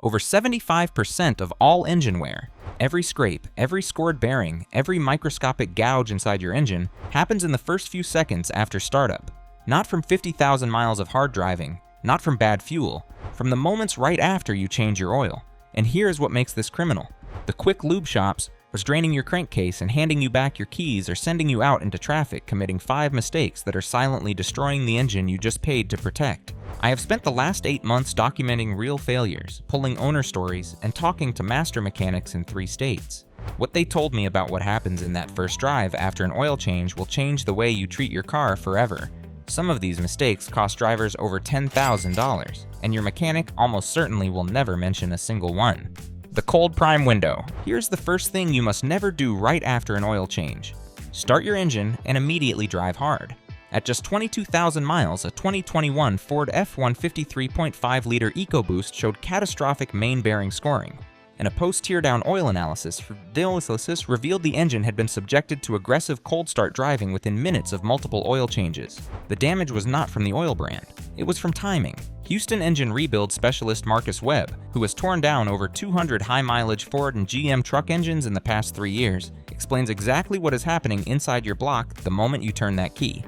Over 75% of all engine wear, every scrape, every scored bearing, every microscopic gouge inside your engine, happens in the first few seconds after startup. Not from 50,000 miles of hard driving, not from bad fuel, from the moments right after you change your oil. And here's what makes this criminal. The quick lube shops was draining your crankcase and handing you back your keys or sending you out into traffic committing 5 mistakes that are silently destroying the engine you just paid to protect. I have spent the last 8 months documenting real failures, pulling owner stories, and talking to master mechanics in 3 states. What they told me about what happens in that first drive after an oil change will change the way you treat your car forever. Some of these mistakes cost drivers over $10,000, and your mechanic almost certainly will never mention a single one. The cold prime window. Here's the first thing you must never do right after an oil change. Start your engine and immediately drive hard. At just 22,000 miles, a 2021 Ford F-150 3.5-liter EcoBoost showed catastrophic main bearing scoring, and a post-teardown oil analysis revealed the engine had been subjected to aggressive cold start driving within minutes of multiple oil changes. The damage was not from the oil brand, it was from timing. Houston engine rebuild specialist Marcus Webb, who has torn down over 200 high-mileage Ford and GM truck engines in the past 3 years, explains exactly what is happening inside your block the moment you turn that key.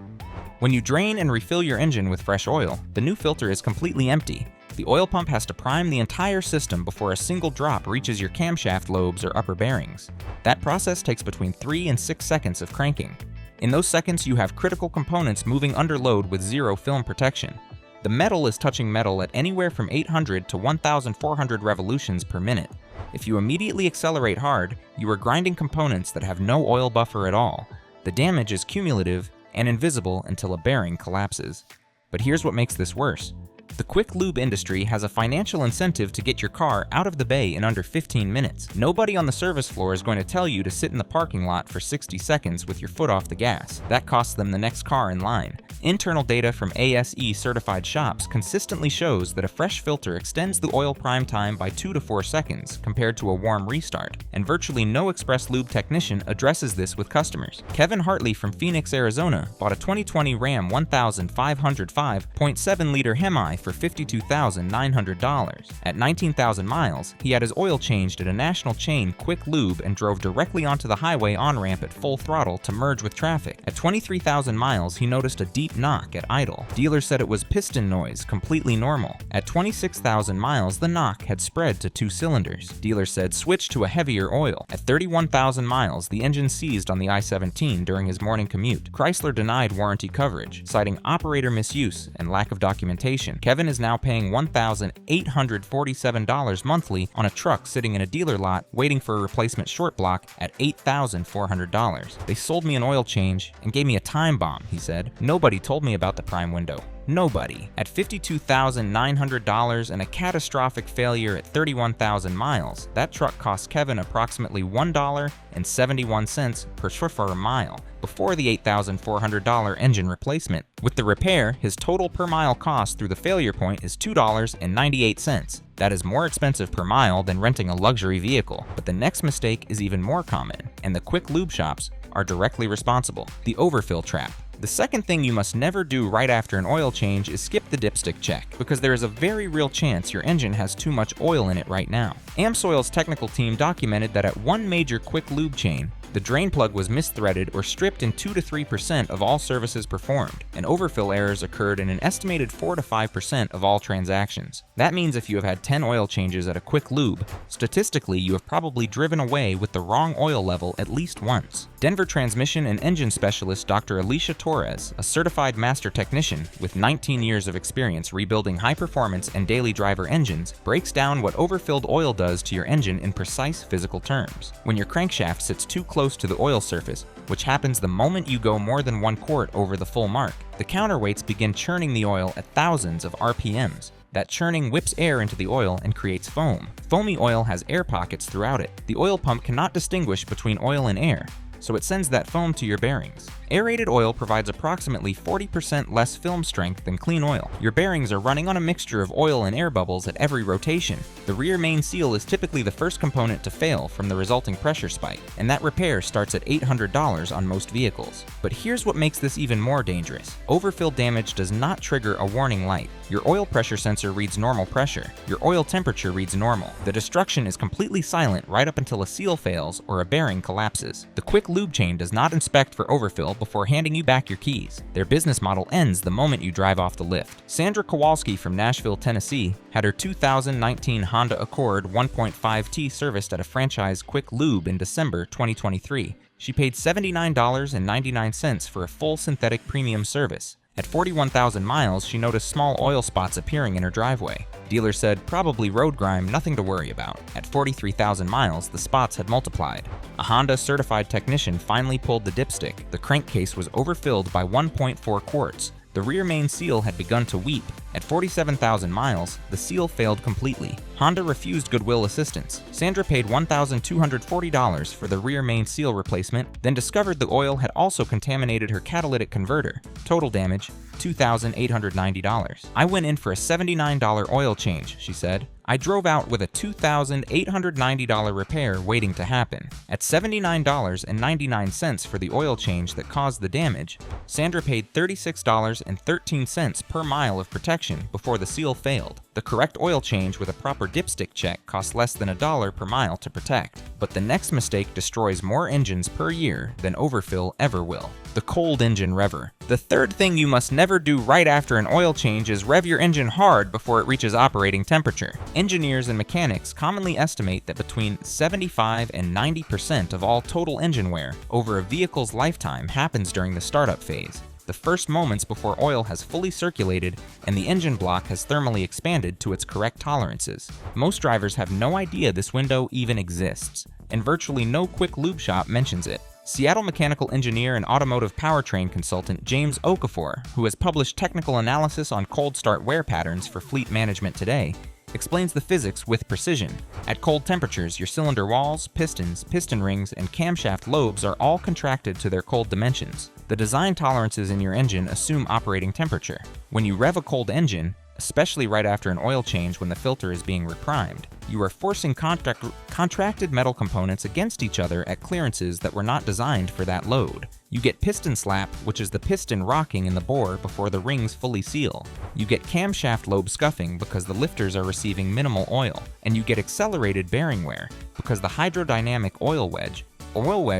When you drain and refill your engine with fresh oil, the new filter is completely empty. The oil pump has to prime the entire system before a single drop reaches your camshaft lobes or upper bearings. That process takes between 3 and 6 seconds of cranking. In those seconds, you have critical components moving under load with zero film protection. The metal is touching metal at anywhere from 800 to 1,400 revolutions per minute. If you immediately accelerate hard, you are grinding components that have no oil buffer at all. The damage is cumulative and invisible until a bearing collapses. But here's what makes this worse. The quick lube industry has a financial incentive to get your car out of the bay in under 15 minutes. Nobody on the service floor is going to tell you to sit in the parking lot for 60 seconds with your foot off the gas. That costs them the next car in line. Internal data from ASE certified shops consistently shows that a fresh filter extends the oil prime time by 2 to 4 seconds compared to a warm restart, and virtually no express lube technician addresses this with customers. Kevin Hartley from Phoenix, Arizona bought a 2020 Ram 1505 0.7-liter Hemi for $52,900. At 19,000 miles, he had his oil changed at a national chain Quick Lube and drove directly onto the highway on-ramp at full throttle to merge with traffic. At 23,000 miles, he noticed a deep knock at idle. Dealer said it was piston noise, completely normal. At 26,000 miles, the knock had spread to 2 cylinders. Dealer said switch to a heavier oil. At 31,000 miles, the engine seized on the I-17 during his morning commute. Chrysler denied warranty coverage, citing operator misuse and lack of documentation. Kevin is now paying $1,847 monthly on a truck sitting in a dealer lot waiting for a replacement short block at $8,400. They sold me an oil change and gave me a time bomb, he said. Nobody told me about the prime window. Nobody. At $52,900 and a catastrophic failure at 31,000 miles, that truck cost Kevin approximately $1.71 per mile before the $8,400 engine replacement. With the repair, his total per mile cost through the failure point is $2.98. That is more expensive per mile than renting a luxury vehicle. But the next mistake is even more common, and the quick lube shops are directly responsible: the overfill trap. The second thing you must never do right after an oil change is skip the dipstick check, because there is a very real chance your engine has too much oil in it right now. AmSoil's technical team documented that at one major quick lube chain, the drain plug was misthreaded or stripped in 2 to 3% of all services performed, and overfill errors occurred in an estimated 4 to 5% of all transactions. That means if you have had 10 oil changes at a quick lube, statistically you have probably driven away with the wrong oil level at least once. Denver transmission and engine specialist Dr. Alicia Torres, a certified master technician with 19 years of experience rebuilding high-performance and daily driver engines, breaks down what overfilled oil does to your engine in precise physical terms. When your crankshaft sits too close to the oil surface, which happens the moment you go more than 1 quart over the full mark, the counterweights begin churning the oil at thousands of RPMs. That churning whips air into the oil and creates foam. Foamy oil has air pockets throughout it. The oil pump cannot distinguish between oil and air. so it sends that foam to your bearings. Aerated oil provides approximately 40% less film strength than clean oil. Your bearings are running on a mixture of oil and air bubbles at every rotation. The rear main seal is typically the first component to fail from the resulting pressure spike, and that repair starts at $800 on most vehicles. But here's what makes this even more dangerous. Overfill damage does not trigger a warning light. Your oil pressure sensor reads normal pressure. Your oil temperature reads normal. The destruction is completely silent right up until a seal fails or a bearing collapses. The quick lube chain does not inspect for overfill before handing you back your keys. Their business model ends the moment you drive off the lift. Sandra Kowalski from Nashville, Tennessee, had her 2019 Honda Accord 1.5T serviced at a franchise Quick Lube in December 2023. She paid $79.99 for a full synthetic premium service. At 41,000 miles, she noticed small oil spots appearing in her driveway. Dealer said probably road grime, nothing to worry about. At 43,000 miles, the spots had multiplied. A Honda certified technician finally pulled the dipstick. The crankcase was overfilled by 1.4 quarts. The rear main seal had begun to weep. At 47,000 miles, the seal failed completely. Honda refused goodwill assistance. Sandra paid $1,240 for the rear main seal replacement, then discovered the oil had also contaminated her catalytic converter. Total damage, $2,890. I went in for a $79 oil change, she said. I drove out with a $2,890 repair waiting to happen. At $79.99 for the oil change that caused the damage, Sandra paid $36.13 per mile of protection before the seal failed. The correct oil change with a proper dipstick check costs less than $1 per mile to protect. But the next mistake destroys more engines per year than overfill ever will. The cold engine rever. The third thing you must never do right after an oil change is rev your engine hard before it reaches operating temperature. Engineers and mechanics commonly estimate that between 75 and 90% of all total engine wear over a vehicle's lifetime happens during the startup phase, the first moments before oil has fully circulated and the engine block has thermally expanded to its correct tolerances. Most drivers have no idea this window even exists, and virtually no quick lube shop mentions it. Seattle mechanical engineer and automotive powertrain consultant James Okafor, who has published technical analysis on cold start wear patterns for Fleet Management Today, explains the physics with precision. At cold temperatures, your cylinder walls, pistons, piston rings, and camshaft lobes are all contracted to their cold dimensions. The design tolerances in your engine assume operating temperature. When you rev a cold engine, especially right after an oil change when the filter is being reprimed, you are forcing contracted metal components against each other at clearances that were not designed for that load. You get piston slap, which is the piston rocking in the bore before the rings fully seal. You get camshaft lobe scuffing because the lifters are receiving minimal oil. And you get accelerated bearing wear because the hydrodynamic oil wedge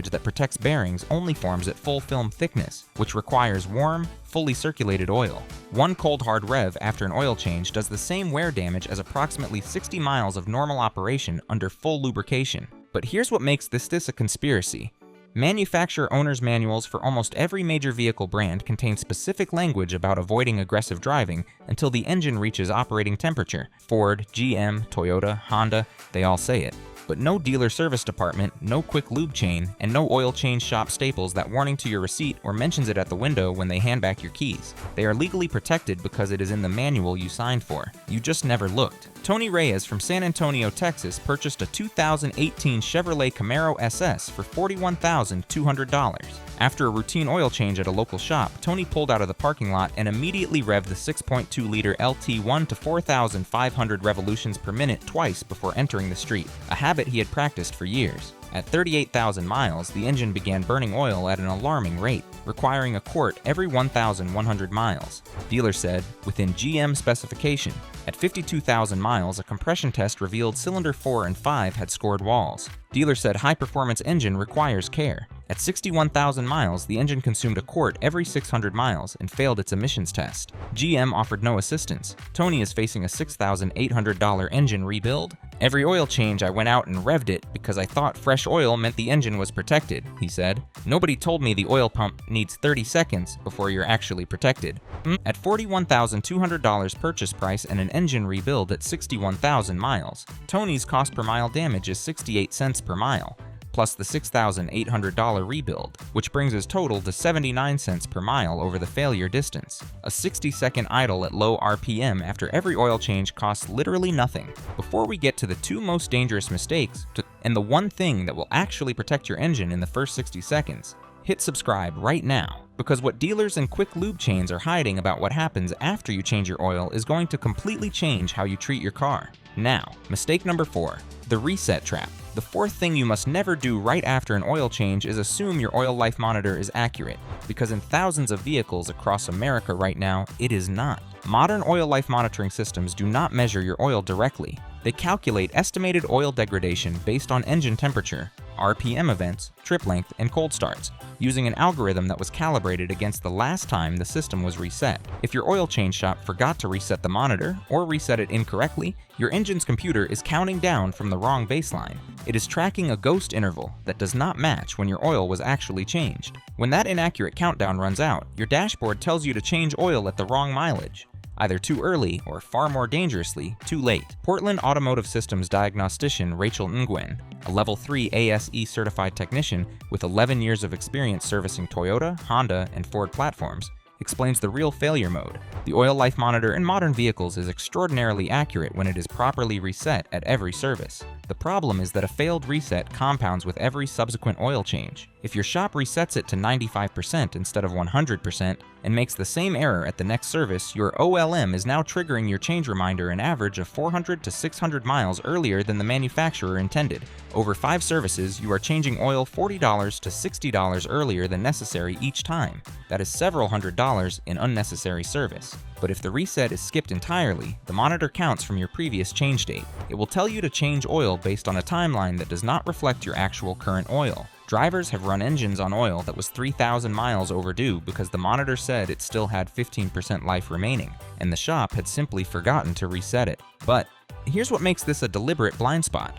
that protects bearings only forms at full film thickness, which requires warm, fully circulated oil. One cold hard rev after an oil change does the same wear damage as approximately 60 miles of normal operation under full lubrication. But here's what makes this a conspiracy. Manufacturer owners' manuals for almost every major vehicle brand contain specific language about avoiding aggressive driving until the engine reaches operating temperature. Ford, GM, Toyota, Honda, they all say it. But no dealer service department, no quick lube chain, and no oil change shop staples that warning to your receipt or mentions it at the window when they hand back your keys. They are legally protected because it is in the manual you signed for. You just never looked. Tony Reyes from San Antonio, Texas purchased a 2018 Chevrolet Camaro SS for $41,200. After a routine oil change at a local shop, Tony pulled out of the parking lot and immediately revved the 6.2-liter LT1 to 4,500 revolutions per minute twice before entering the street, a habit he had practiced for years. At 38,000 miles, the engine began burning oil at an alarming rate, requiring a quart every 1,100 miles. Dealer said, within GM specification. At 52,000 miles, a compression test revealed cylinder 4 and 5 had scored walls. Dealer said high-performance engine requires care. At 61,000 miles, the engine consumed a quart every 600 miles and failed its emissions test. GM offered no assistance. Tony is facing a $6,800 engine rebuild. Every oil change I went out and revved it because I thought fresh oil meant the engine was protected, he said. Nobody told me the oil pump needs 30 seconds before you're actually protected. At $41,200 purchase price and an engine rebuild at 61,000 miles, Tony's cost per mile damage is 68 cents per mile, plus the $6,800 rebuild, which brings his total to 79 cents per mile over the failure distance. A 60-second idle at low RPM after every oil change costs literally nothing. Before we get to the two most dangerous mistakes and the one thing that will actually protect your engine in the first 60 seconds. Hit subscribe right now, because what dealers and quick lube chains are hiding about what happens after you change your oil is going to completely change how you treat your car. Now, mistake number 4, the reset trap. The fourth thing you must never do right after an oil change is assume your oil life monitor is accurate, because in thousands of vehicles across America right now, it is not. Modern oil life monitoring systems do not measure your oil directly. They calculate estimated oil degradation based on engine temperature, RPM events, trip length, and cold starts, using an algorithm that was calibrated against the last time the system was reset. If your oil change shop forgot to reset the monitor or reset it incorrectly, your engine's computer is counting down from the wrong baseline. It is tracking a ghost interval that does not match when your oil was actually changed. When that inaccurate countdown runs out, your dashboard tells you to change oil at the wrong mileage, either too early or, far more dangerously, too late. Portland Automotive Systems diagnostician Rachel Nguyen, a Level 3 ASE certified technician with 11 years of experience servicing Toyota, Honda, and Ford platforms, explains the real failure mode. The oil life monitor in modern vehicles is extraordinarily accurate when it is properly reset at every service. The problem is that a failed reset compounds with every subsequent oil change. If your shop resets it to 95% instead of 100% and makes the same error at the next service, your OLM is now triggering your change reminder an average of 400 to 600 miles earlier than the manufacturer intended. Over 5 services, you are changing oil $40 to $60 earlier than necessary each time. That is several $100s in unnecessary service. But if the reset is skipped entirely, the monitor counts from your previous change date. It will tell you to change oil based on a timeline that does not reflect your actual current oil. Drivers have run engines on oil that was 3,000 miles overdue because the monitor said it still had 15% life remaining, and the shop had simply forgotten to reset it. But here's what makes this a deliberate blind spot.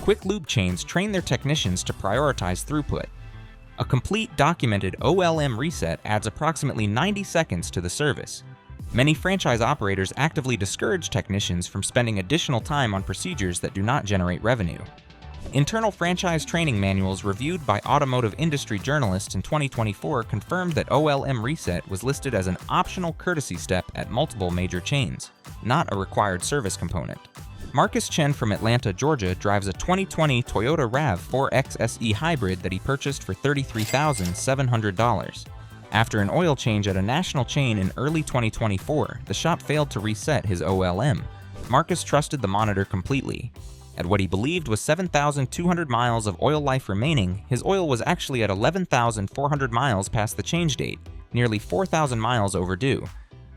Quick lube chains train their technicians to prioritize throughput. A complete documented OLM reset adds approximately 90 seconds to the service. Many franchise operators actively discourage technicians from spending additional time on procedures that do not generate revenue. Internal franchise training manuals reviewed by automotive industry journalists in 2024 confirmed that OLM reset was listed as an optional courtesy step at multiple major chains, not a required service component. Marcus Chen from Atlanta, Georgia drives a 2020 Toyota RAV4 XSE hybrid that he purchased for $33,700. After an oil change at a national chain in early 2024, the shop failed to reset his OLM. Marcus trusted the monitor completely. At what he believed was 7,200 miles of oil life remaining, his oil was actually at 11,400 miles past the change date, nearly 4,000 miles overdue.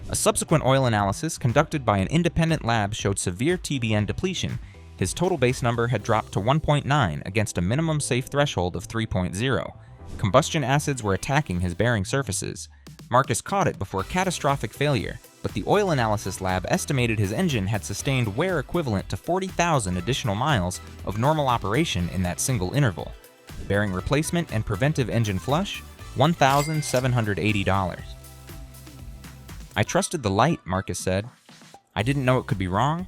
A subsequent oil analysis conducted by an independent lab showed severe TBN depletion. His total base number had dropped to 1.9 against a minimum safe threshold of 3.0. Combustion acids were attacking his bearing surfaces. Marcus caught it before catastrophic failure, but the oil analysis lab estimated his engine had sustained wear equivalent to 40,000 additional miles of normal operation in that single interval. Bearing replacement and preventive engine flush, $1,780. I trusted the light, Marcus said. I didn't know it could be wrong.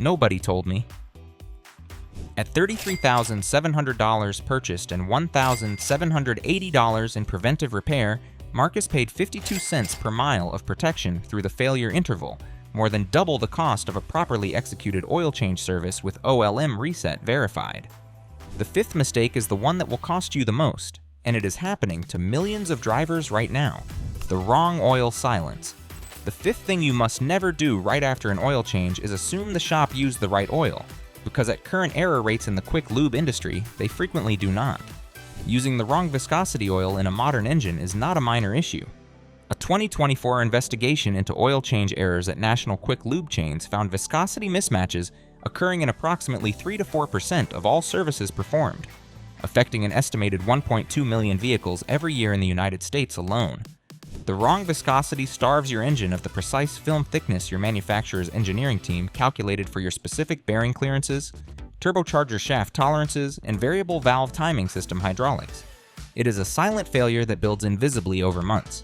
Nobody told me. At $33,700 purchased and $1,780 in preventive repair, Marcus paid 52 cents per mile of protection through the failure interval, more than double the cost of a properly executed oil change service with OLM reset verified. The fifth mistake is the one that will cost you the most, and it is happening to millions of drivers right now: the wrong oil silence. The fifth thing you must never do right after an oil change is assume the shop used the right oil, because at current error rates in the quick lube industry, they frequently do not. Using the wrong viscosity oil in a modern engine is not a minor issue. A 2024 investigation into oil change errors at national quick lube chains found viscosity mismatches occurring in approximately 3 to 4% of all services performed, affecting an estimated 1.2 million vehicles every year in the United States alone. The wrong viscosity starves your engine of the precise film thickness your manufacturer's engineering team calculated for your specific bearing clearances, turbocharger shaft tolerances, and variable valve timing system hydraulics. It is a silent failure that builds invisibly over months.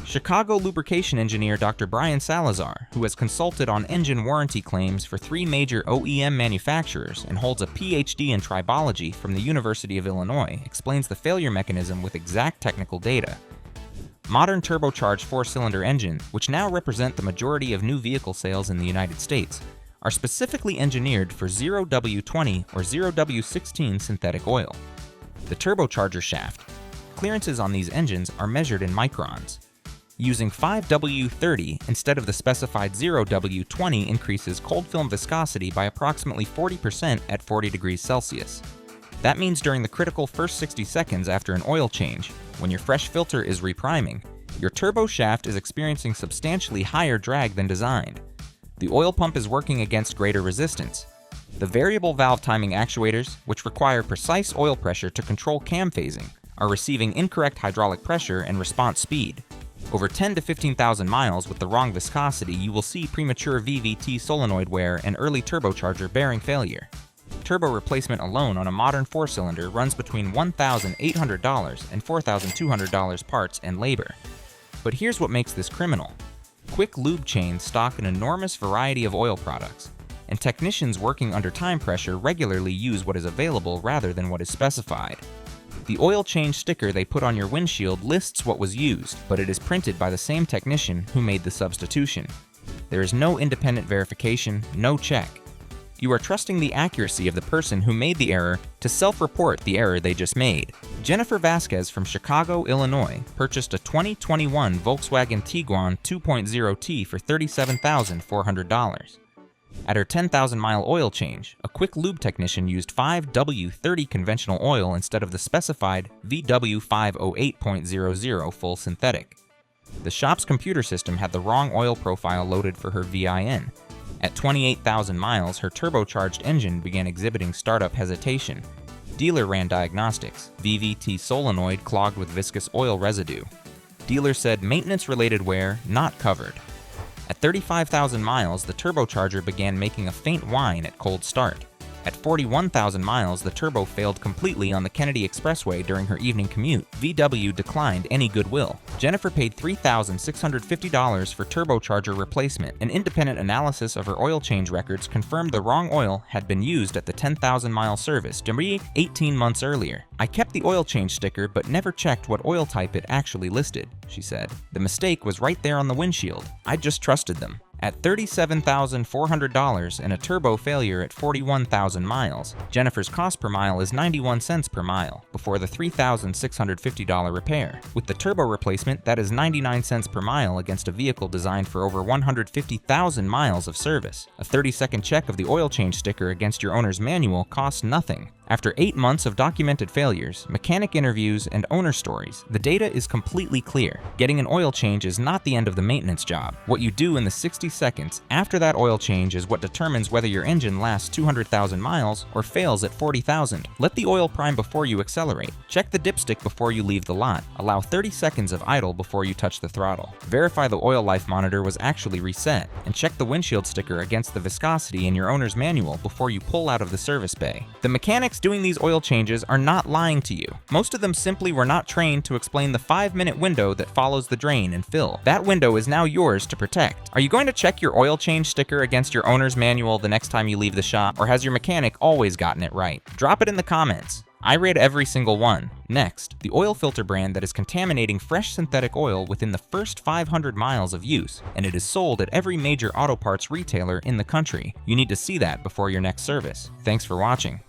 Chicago lubrication engineer Dr. Brian Salazar, who has consulted on engine warranty claims for 3 major OEM manufacturers and holds a PhD in tribology from the University of Illinois, explains the failure mechanism with exact technical data. Modern turbocharged 4-cylinder engines, which now represent the majority of new vehicle sales in the United States, are specifically engineered for 0W20 or 0W16 synthetic oil. The turbocharger shaft. Clearances on these engines are measured in microns. Using 5W30 instead of the specified 0W20 increases cold film viscosity by approximately 40% at 40 degrees Celsius. That means during the critical first 60 seconds after an oil change, when your fresh filter is repriming, your turbo shaft is experiencing substantially higher drag than designed. The oil pump is working against greater resistance. The variable valve timing actuators, which require precise oil pressure to control cam phasing, are receiving incorrect hydraulic pressure and response speed. Over 10 to 15,000 miles with the wrong viscosity, you will see premature VVT solenoid wear and early turbocharger bearing failure. Turbo replacement alone on a modern 4-cylinder runs between $1,800 and $4,200 parts and labor. But here's what makes this criminal. Quick lube chains stock an enormous variety of oil products, and technicians working under time pressure regularly use what is available rather than what is specified. The oil change sticker they put on your windshield lists what was used, but it is printed by the same technician who made the substitution. There is no independent verification, no check. You are trusting the accuracy of the person who made the error to self-report the error they just made. Jennifer Vasquez from Chicago, Illinois, purchased a 2021 Volkswagen Tiguan 2.0T for $37,400. At her 10,000-mile oil change, a quick lube technician used 5W30 conventional oil instead of the specified VW508.00 full synthetic. The shop's computer system had the wrong oil profile loaded for her VIN. At 28,000 miles, her turbocharged engine began exhibiting startup hesitation. Dealer ran diagnostics, VVT solenoid clogged with viscous oil residue. Dealer said maintenance-related wear not covered. At 35,000 miles, the turbocharger began making a faint whine at cold start. At 41,000 miles, the turbo failed completely on the Kennedy Expressway during her evening commute. VW declined any goodwill. Jennifer paid $3,650 for turbocharger replacement. An independent analysis of her oil change records confirmed the wrong oil had been used at the 10,000-mile service, 18 months earlier. I kept the oil change sticker but never checked what oil type it actually listed, she said. The mistake was right there on the windshield. I just trusted them. At $37,400 and a turbo failure at 41,000 miles, Jennifer's cost per mile is 91 cents per mile, before the $3,650 repair. With the turbo replacement, that is 99 cents per mile against a vehicle designed for over 150,000 miles of service. A 30-second check of the oil change sticker against your owner's manual costs nothing. After 8 months of documented failures, mechanic interviews, and owner stories, the data is completely clear. Getting an oil change is not the end of the maintenance job. What you do in the 60 seconds after that oil change is what determines whether your engine lasts 200,000 miles or fails at 40,000. Let the oil prime before you accelerate. Check the dipstick before you leave the lot. Allow 30 seconds of idle before you touch the throttle. Verify the oil life monitor was actually reset, and check the windshield sticker against the viscosity in your owner's manual before you pull out of the service bay. The mechanics doing these oil changes are not lying to you. Most of them simply were not trained to explain the 5-minute window that follows the drain and fill. That window is now yours to protect. Are you going to check your oil change sticker against your owner's manual the next time you leave the shop, or has your mechanic always gotten it right? Drop it in the comments. I rate every single one. Next, the oil filter brand that is contaminating fresh synthetic oil within the first 500 miles of use, and it is sold at every major auto parts retailer in the country. You need to see that before your next service. Thanks for watching.